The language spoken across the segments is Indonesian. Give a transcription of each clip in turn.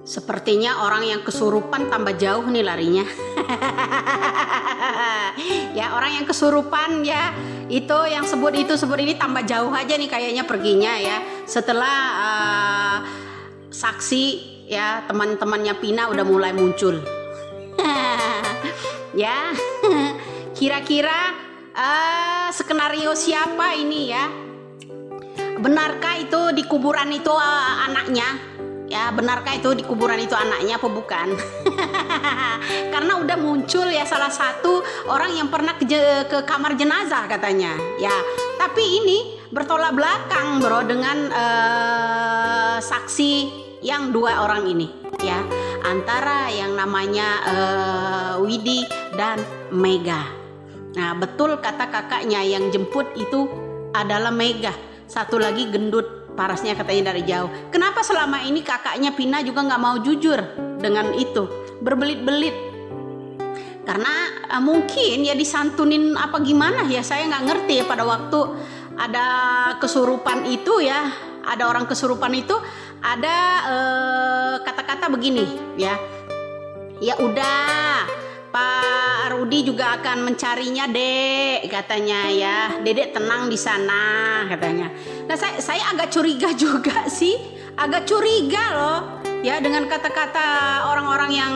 Sepertinya orang yang kesurupan tambah jauh nih larinya. Ya, orang yang kesurupan ya, itu yang sebut itu sebut ini tambah jauh aja nih kayaknya perginya ya. Setelah saksi ya, teman-temannya Pina udah mulai muncul. Ya, kira-kira skenario siapa ini ya? Benarkah itu di kuburan itu anaknya? Ya, benarkah itu di kuburan itu anaknya apa bukan? Karena udah muncul ya salah satu orang yang pernah ke kamar jenazah katanya. Ya, tapi ini bertolak belakang bro dengan saksi yang dua orang ini ya, antara yang namanya Widi dan Mega. Nah, betul kata kakaknya, yang jemput itu adalah Mega. Satu lagi gendut parasnya katanya dari jauh. Kenapa selama ini kakaknya Pina juga nggak mau jujur dengan itu, berbelit-belit? Karena mungkin ya disantunin apa gimana ya, saya nggak ngerti ya. Pada waktu ada kesurupan itu ya, ada orang kesurupan itu ada kata-kata begini ya, ya udah Pak Rudi juga akan mencarinya dek katanya ya, dedek tenang di sana katanya. Nah saya agak curiga juga sih, agak curiga loh ya dengan kata-kata orang-orang yang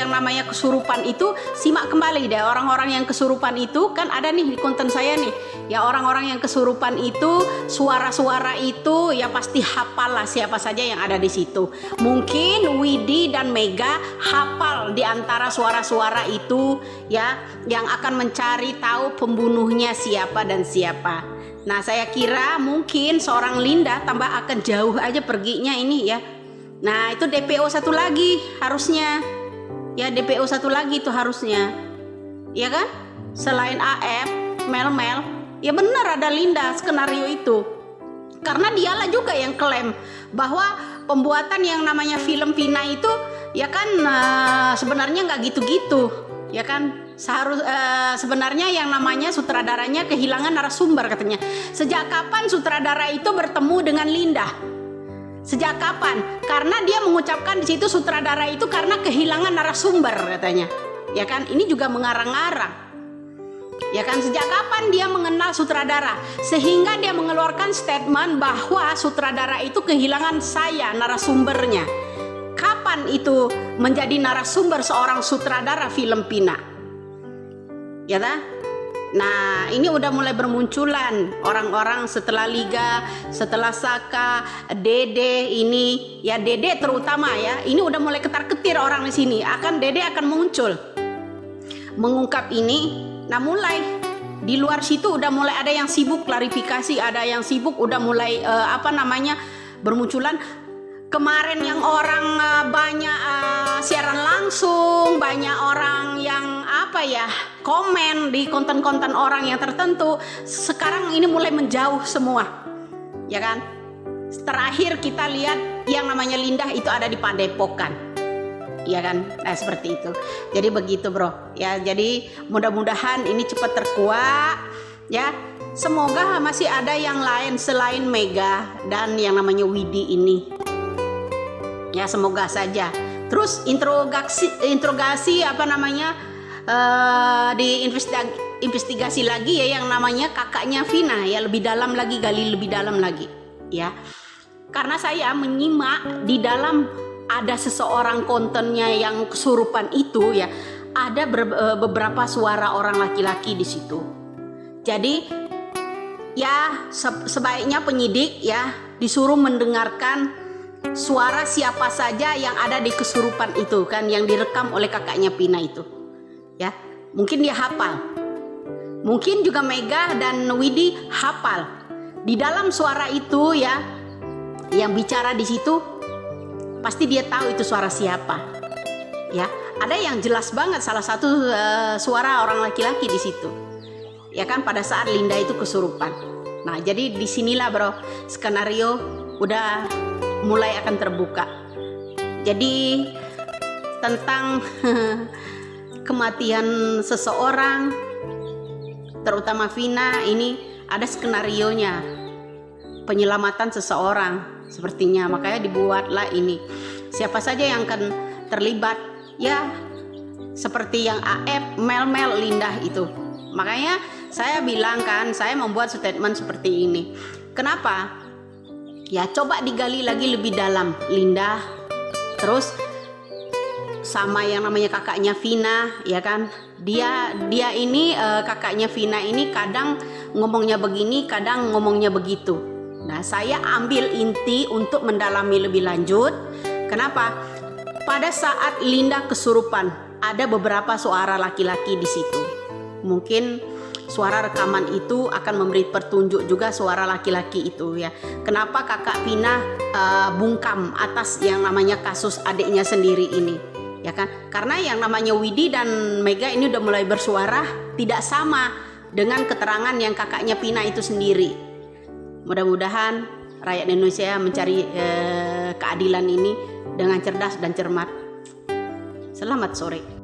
namanya kesurupan itu. Simak kembali deh, orang-orang yang kesurupan itu kan ada nih di konten saya nih ya. Orang-orang yang kesurupan itu, suara-suara itu ya pasti hafal lah siapa saja yang ada di situ. Mungkin Widi dan Mega hafal di antara suara-suara itu ya, yang akan mencari tahu pembunuhnya siapa dan siapa. Nah, saya kira mungkin seorang Linda tambah akan jauh aja perginya ini ya. Nah, itu DPO satu lagi harusnya. Ya, DPO satu lagi itu harusnya. Ya kan? Selain AF, Mel, ya benar ada Linda skenario itu. Karena dialah juga yang klaim bahwa pembuatan yang namanya film Pina itu ya kan sebenarnya nggak gitu-gitu. Ya kan? Sebenarnya yang namanya sutradaranya kehilangan narasumber katanya. Sejak kapan sutradara itu bertemu dengan Linda? Sejak kapan? Karena dia mengucapkan di situ sutradara itu karena kehilangan narasumber katanya. Ya kan? Ini juga mengarang-arang. Ya kan, sejak kapan dia mengenal sutradara sehingga dia mengeluarkan statement bahwa sutradara itu kehilangan saya narasumbernya. Kapan itu menjadi narasumber seorang sutradara film Pina? Ya kan? Nah, ini udah mulai bermunculan orang-orang setelah Liga, setelah Saka, Dede ini, ya Dede terutama ya. Ini udah mulai ketar-ketir orang di sini. Dede akan muncul mengungkap ini. Nah, mulai di luar situ udah mulai ada yang sibuk klarifikasi, ada yang sibuk udah mulai bermunculan. Kemarin yang orang banyak siaran langsung, banyak orang yang komen di konten-konten orang yang tertentu. Sekarang ini mulai menjauh semua, ya kan? Terakhir kita lihat yang namanya Linda itu ada di Padepokan, ya kan? Nah, seperti itu. Jadi begitu bro, ya. Jadi mudah-mudahan ini cepat terkuak, ya. Semoga masih ada yang lain selain Mega dan yang namanya Widi ini. Ya, semoga saja. Terus interogasi investigasi lagi ya yang namanya kakaknya Vina ya, lebih dalam lagi, gali lebih dalam lagi ya. Karena saya menyimak di dalam ada seseorang kontennya yang kesurupan itu ya, ada beberapa suara orang laki-laki di situ. Jadi ya sebaiknya penyidik ya disuruh mendengarkan suara siapa saja yang ada di kesurupan itu kan, yang direkam oleh kakaknya Pina itu ya. Mungkin dia hafal, mungkin juga Mega dan Widi hafal di dalam suara itu ya, yang bicara di situ pasti dia tahu itu suara siapa ya. Ada yang jelas banget salah satu suara orang laki-laki di situ ya kan, pada saat Linda itu kesurupan. Nah, jadi disinilah bro skenario udah mulai akan terbuka. Jadi tentang kematian seseorang, terutama Vina, ini ada skenarionya, penyelamatan seseorang sepertinya. Makanya dibuatlah ini siapa saja yang akan terlibat, ya seperti yang AF, Mel, Linda itu. Makanya saya bilang kan, saya membuat statement seperti ini. Kenapa? Ya coba digali lagi lebih dalam, Linda, terus sama yang namanya kakaknya Vina, ya kan? Dia ini kakaknya Vina ini kadang ngomongnya begini, kadang ngomongnya begitu. Nah, saya ambil inti untuk mendalami lebih lanjut. Kenapa? Pada saat Linda kesurupan, ada beberapa suara laki-laki di situ. Mungkin suara rekaman itu akan memberi petunjuk juga suara laki-laki itu, ya. Kenapa kakak Vina bungkam atas yang namanya kasus adiknya sendiri ini, ya kan? Karena yang namanya Widi dan Mega ini udah mulai bersuara tidak sama dengan keterangan yang kakaknya Vina itu sendiri. Mudah-mudahan rakyat Indonesia mencari keadilan ini dengan cerdas dan cermat. Selamat sore.